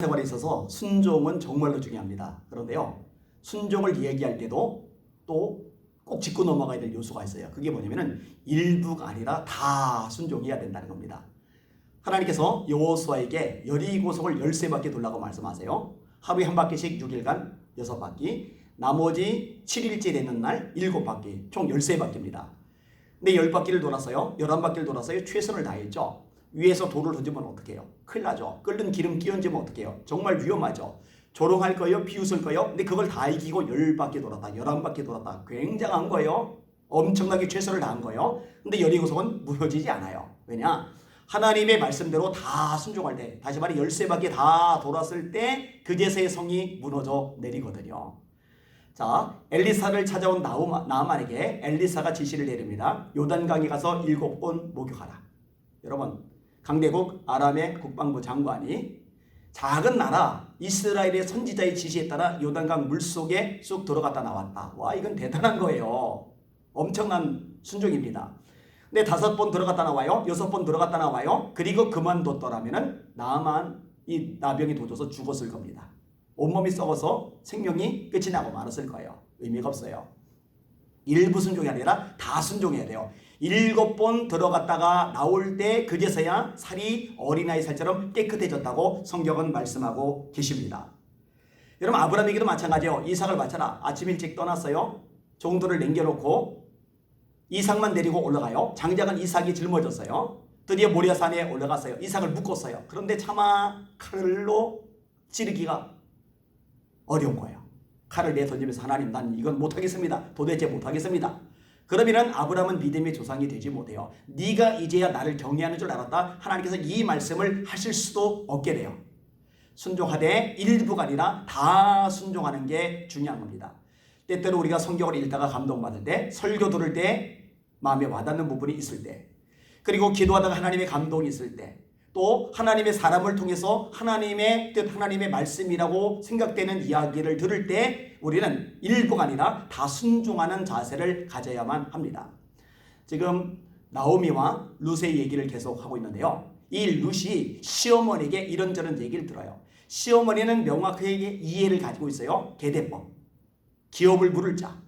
생활에 있어서 순종은 정말로 중요합니다. 그런데요, 순종을 이야기할 때도 또 꼭 짚고 넘어가야 될 요소가 있어요. 그게 뭐냐면은 일부가 아니라 다 순종해야 된다는 겁니다. 하나님께서 여호수아에게 여리고성을 13바퀴 돌라고 말씀하세요. 하루에 한 바퀴씩 6일간 6바퀴, 나머지 7일째 되는 날 7바퀴, 총 13바퀴입니다. 근데 10바퀴를 돌았어요. 11바퀴를 돌았어요. 최선을 다했죠. 위에서 돌을 던지면 어떡해요? 큰일 나죠. 끓는 기름 끼얹으면 어떡해요? 정말 위험하죠. 조롱할 거예요? 비웃을 거예요? 근데 그걸 다 이기고 10바퀴 돌았다, 11바퀴 돌았다. 굉장한 거예요. 엄청나게 최선을 다한 거예요. 근데 여리고성은 무너지지 않아요. 왜냐? 하나님의 말씀대로 다 순종할 때, 다시 말해 13바퀴 다 돌았을 때 그제서야 성이 무너져 내리거든요. 자, 엘리사를 찾아온 나아만에게 엘리사가 지시를 내립니다. 요단강에 가서 7번 목욕하라. 여러분, 강대국 아람의 국방부 장관이 작은 나라 이스라엘의 선지자의 지시에 따라 요단강 물속에 쑥 들어갔다 나왔다. 와, 이건 대단한 거예요. 엄청난 순종입니다. 근데 5번 들어갔다 나와요. 6번 들어갔다 나와요. 그리고 그만뒀더라면은 나만 이 나병이 도져서 죽었을 겁니다. 온몸이 썩어서 생명이 끝이 나고 말았을 거예요. 의미가 없어요. 일부 순종이 아니라 다 순종해야 돼요. 7번 들어갔다가 나올 때 그제서야 살이 어린아이 살처럼 깨끗해졌다고 성경은 말씀하고 계십니다. 여러분, 아브라함에게도 마찬가지예요. 이삭을 바쳐라. 아침 일찍 떠났어요. 종들을 남겨놓고 이삭만 데리고 올라가요. 장작은 이삭이 짊어졌어요. 드디어 모리아산에 올라갔어요. 이삭을 묶었어요. 그런데 차마 칼로 찌르기가 어려운 거예요. 칼을 내던지면서 하나님, 난 이건 못하겠습니다. 도대체 못하겠습니다. 그러면은 아브라함은 믿음의 조상이 되지 못해요. 네가 이제야 나를 경외하는 줄 알았다. 하나님께서 이 말씀을 하실 수도 없게 돼요. 순종하되 일부가 아니라 다 순종하는 게 중요한 겁니다. 때때로 우리가 성경을 읽다가 감동받을 때, 설교 들을 때 마음에 와닿는 부분이 있을 때, 그리고 기도하다가 하나님의 감동이 있을 때, 또 하나님의 사람을 통해서 하나님의 뜻, 하나님의 말씀이라고 생각되는 이야기를 들을 때 우리는 일부가 아니라 다 순종하는 자세를 가져야만 합니다. 지금 나오미와 룻의 얘기를 계속 하고 있는데요. 이 룻이 시어머니에게 이런저런 얘기를 들어요. 시어머니는 명확하게 이해를 가지고 있어요. 계대법, 기업을 물을 자.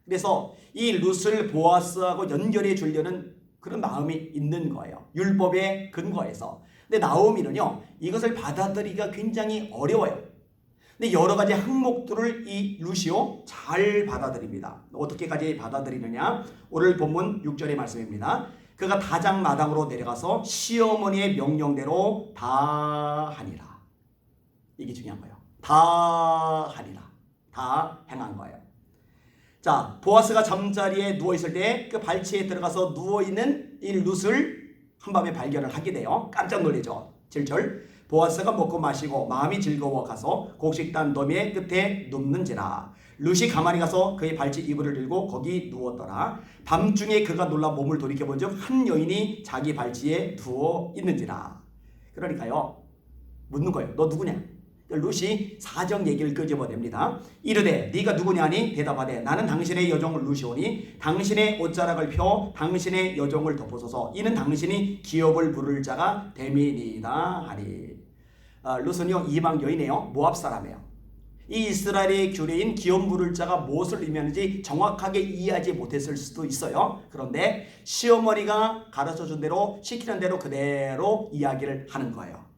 그래서 이 룻을 보아스하고 연결해 주려는 그런 마음이 있는 거예요. 율법에 근거해서. 근데 나오미는요, 이것을 받아들이기가 굉장히 어려워요. 근데 여러 가지 항목들을 이 룻이요 잘 받아들입니다. 어떻게까지 받아들이느냐? 오늘 본문 6절의 말씀입니다. 그가 다장마당으로 내려가서 시어머니의 명령대로 다 하니라. 이게 중요한 거예요. 다 하니라. 다 행한 거예요. 자, 보아스가 잠자리에 누워있을 때 그 발치에 들어가서 누워있는 이 룻을 한밤에 발견을 하게 돼요. 깜짝 놀라죠. 7절, 보아스가 먹고 마시고 마음이 즐거워 가서 곡식단 너미의 끝에 눕는지라. 룻이 가만히 가서 그의 발치 이불을 들고 거기 누웠더라. 밤중에 그가 놀라 몸을 돌이켜본즉 한 여인이 자기 발치에 누워 있는지라. 그러니까요, 묻는 거예요. 너 누구냐? 룻이 사정 얘기를 끄집어냅니다. 이르되 네가 누구냐니 대답하되 나는 당신의 여종 룻이오니 당신의 옷자락을 펴 당신의 여종을 덮어소서. 이는 당신이 기업을 부를 자가 됨이니이다 하니. 룻은요 이방 여인이에요. 모압 사람이에요. 이 이스라엘의 규례인 기업 부를 자가 무엇을 의미하는지 정확하게 이해하지 못했을 수도 있어요. 그런데 시어머니가 가르쳐준 대로 시키는 대로 그대로 이야기를 하는 거예요.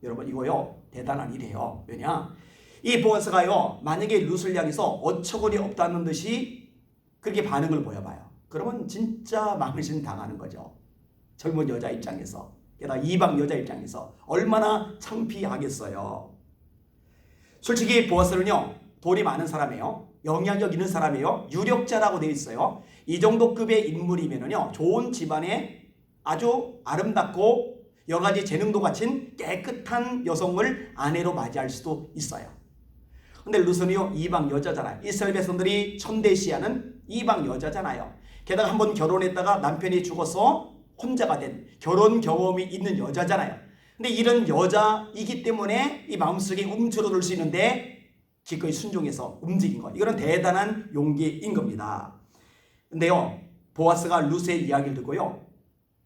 여러분, 이거요 대단한 일이에요. 왜냐? 이 보아스가요 만약에 룻을 향해서 어처구니 없다는 듯이 그렇게 반응을 보여봐요. 그러면 진짜 망신 당하는 거죠. 젊은 여자 입장에서, 게다가 이방 여자 입장에서 얼마나 창피하겠어요. 솔직히 보아스는요 돈이 많은 사람이에요. 영향력 있는 사람이에요. 유력자라고 되어 있어요. 이 정도 급의 인물이면은요 좋은 집안에 아주 아름답고 여러 가지 재능도 갖춘 깨끗한 여성을 아내로 맞이할 수도 있어요. 근데 룻은요 이방 여자잖아요. 이스라엘 백성들이 천대시하는 이방 여자잖아요. 게다가 한번 결혼했다가 남편이 죽어서 혼자가 된 결혼 경험이 있는 여자잖아요. 근데 이런 여자이기 때문에 이 마음속에 움츠러들 수 있는데 기꺼이 순종해서 움직인 거, 이거는 대단한 용기인 겁니다. 근데요 보아스가 룻의 이야기를 듣고요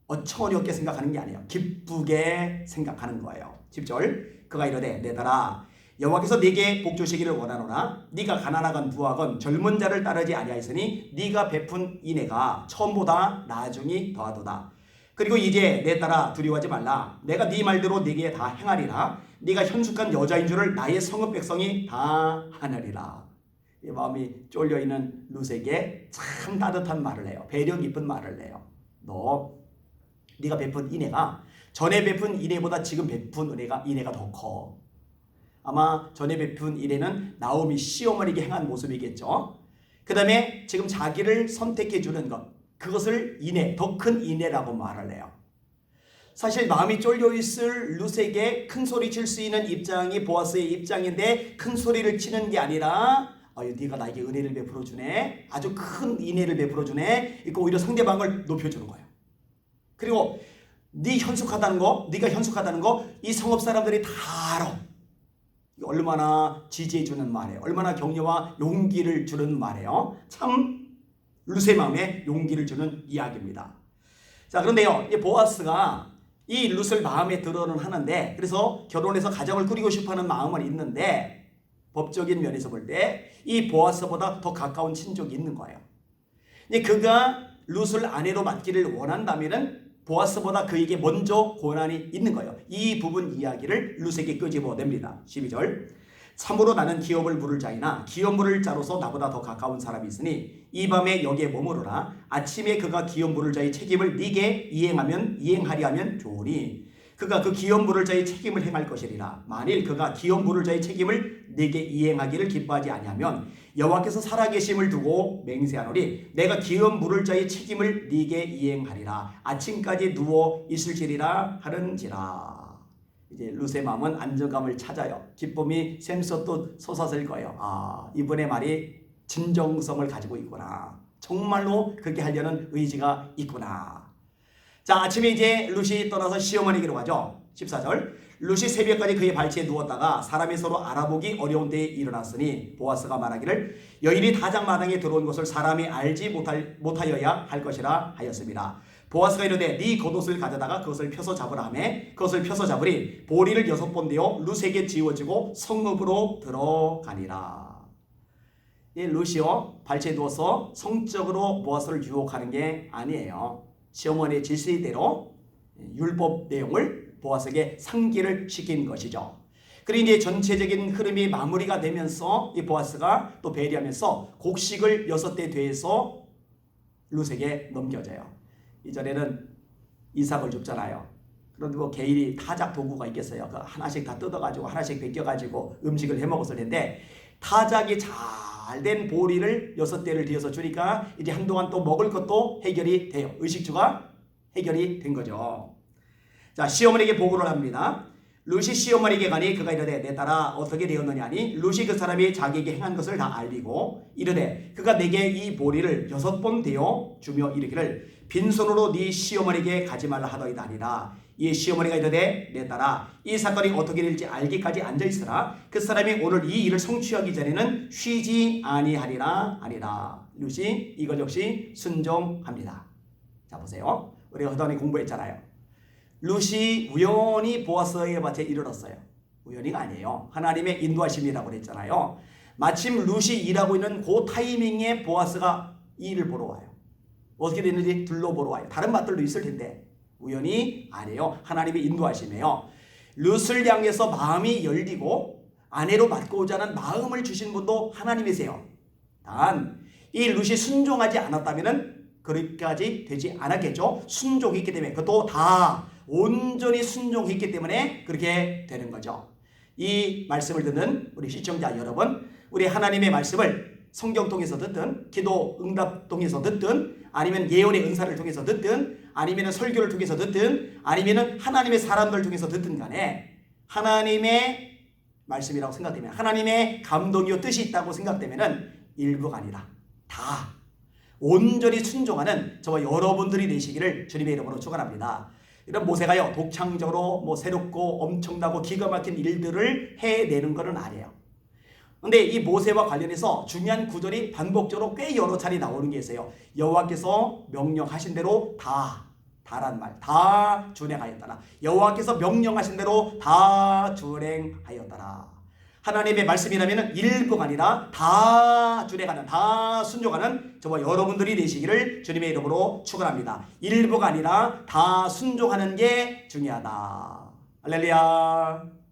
어처구니 없게 생각하는 게 아니에요. 기쁘게 생각하는 거예요. 10절, 그가 이르되 내 딸아 여호와께서 네게 복 주시기를 원하노라. 네가 가난하건 부하건 젊은 자를 따르지 아니하였으니 네가 베푼 인애가 처음보다 나중이 더하도다. 그리고 이제 내 딸아 두려워하지 말라. 내가 네 말대로 네게 다 행하리라. 네가 현숙한 여자인 줄을 나의 성읍 백성이 다 하느리라. 이 마음이 쫄려있는 룻에게 참 따뜻한 말을 해요. 배려 깊은 말을 해요. 네가 베푼 인애가 전에 베푼 인애보다 지금 베푼 인애가 더 커. 아마 전에 베푼 인애는 나오미 시어머니에게 행한 모습이겠죠. 그 다음에 지금 자기를 선택해 주는 것, 그것을 인애, 더 큰 인애라고 말을 해요. 사실 마음이 쫄려있을 룻에게 큰 소리 칠 수 있는 입장이 보아스의 입장인데 큰 소리를 치는 게 아니라 네가 나에게 은혜를 베풀어 주네, 아주 큰 인애를 베풀어 주네, 이거 오히려 상대방을 높여주는 거예요. 그리고 네가 현숙하다는 거 이 성읍 사람들이 다 알아. 얼마나 지지해 주는 말이에요. 얼마나 격려와 용기를 주는 말이에요. 참 룻의 마음에 용기를 주는 이야기입니다. 자, 그런데요, 이 보아스가 이 룻을 마음에 들어는 하는데, 그래서 결혼해서 가정을 꾸리고 싶어하는 마음은 있는데, 법적인 면에서 볼 때 이 보아스보다 더 가까운 친족이 있는 거예요. 그가 룻을 아내로 맡기를 원한다면은 보아스보다 그에게 먼저 권한이 있는 거예요. 이 부분 이야기를 룻에게 끄집어냅니다. 12절 참으로 나는 기업을 물을 자이나 기업 물을 자로서 나보다 더 가까운 사람이 있으니 이 밤에 여기에 머무르라. 아침에 그가 기업 물을 자의 책임을 네게 이행하리 하면 좋으니 그가 그 기업 물을 자의 책임을 행할 것이리라. 만일 그가 기업 물을 자의 책임을 네게 이행하기를 기뻐하지 아니하면 여호와께서 살아계심을 두고 맹세하노니 내가 기업 물을 자의 책임을 네게 이행하리라. 아침까지 누워 있을지리라 하는지라. 이제 룻의 마음은 안정감을 찾아요. 기쁨이 샘솟듯 솟아설 거예요. 이분의 말이 진정성을 가지고 있구나. 정말로 그렇게 하려는 의지가 있구나. 자, 아침에 이제 룻이 떠나서 시어머니에게로 가죠. 14절 룻이 새벽까지 그의 발치에 누웠다가 사람이 서로 알아보기 어려운 때에 일어났으니 보아스가 말하기를 여인이 다장마당에 들어온 것을 사람이 알지 못하여야 할 것이라 하였습니다. 보아스가 이르되 네 겉옷을 가져다가 그것을 펴서 잡으라 하매 그것을 펴서 잡으리 보리를 6번 되어 룻에게 지워지고 성읍으로 들어가니라. 이 룻이요 발치에 누워서 성적으로 보아스를 유혹하는 게 아니에요. 시어머니의 질서대로 율법 내용을 보아스에게 상기를 시킨 것이죠. 그리고 이제 전체적인 흐름이 마무리가 되면서 이 보아스가 또 배려하면서 곡식을 6대 되어서 룻에게 넘겨져요. 이전에는 이삭을 줍잖아요. 그런데 뭐 개인이 타작 도구가 있겠어요. 그 하나씩 다 뜯어가지고 하나씩 벗겨가지고 음식을 해먹었을 텐데 타작이 잘된 보리를 6대를 뒤어서 주니까 이제 한동안 또 먹을 것도 해결이 돼요. 의식주가 해결이 된 거죠. 자, 시어머니에게 보고를 합니다. 룻이 시어머니에게 가니 그가 이르되 내 딸아 어떻게 되었느냐 하니 룻이 그 사람이 자기에게 행한 것을 다 알리고 이르되 그가 내게 이 보리를 6번 되어 주며 이르기를 빈손으로 네 시어머니에게 가지 말라 하더이다 아니라 이 시어머니가 이르되 내 딸아 이 사건이 어떻게 될지 알기까지 앉아있으라. 그 사람이 오늘 이 일을 성취하기 전에는 쉬지 아니하리라 아니라. 룻이 이것 역시 순종합니다. 자, 보세요. 우리가 그동안에 공부했잖아요. 룻이 우연히 보아스의 밭에 이르렀어요. 우연히가 아니에요. 하나님의 인도하심이라고 그랬잖아요. 마침 룻이 일하고 있는 그 타이밍에 보아스가 이 일을 보러 와요. 어떻게 됐는지 둘러보러 와요. 다른 밭들도 있을 텐데 우연히 아니에요. 하나님의 인도하심이에요. 룻을 향해서 마음이 열리고 아내로 맡고자 하는 마음을 주신 분도 하나님이세요. 단 이 룻이 순종하지 않았다면 그렇게까지 되지 않았겠죠. 순종했기 때문에 그것도 다 온전히 순종했기 때문에 그렇게 되는 거죠. 이 말씀을 듣는 우리 시청자 여러분, 우리 하나님의 말씀을 성경 통해서 듣든 기도 응답 통해서 듣든 아니면 예언의 은사를 통해서 듣든 아니면 설교를 통해서 듣든 아니면 하나님의 사람들 통해서 듣든 간에 하나님의 말씀이라고 생각되면 하나님의 감동이요 뜻이 있다고 생각되면 일부가 아니라 다 온전히 순종하는 저와 여러분들이 되시기를 주님의 이름으로 축원합니다. 이런 모세가요 독창적으로 새롭고 엄청나고 기가 막힌 일들을 해내는 것은 아니에요. 근데 이 모세와 관련해서 중요한 구절이 반복적으로 꽤 여러 차례 나오는 게 있어요. 여호와께서 명령하신 대로 다 다란 말, 다 준행하였더라. 여호와께서 명령하신 대로 다 준행하였더라. 하나님의 말씀이라면 일부가 아니라 다 준행하는, 다 순종하는 저와 여러분들이 되시기를 주님의 이름으로 축원합니다. 일부가 아니라 다 순종하는 게 중요하다. 할렐루야.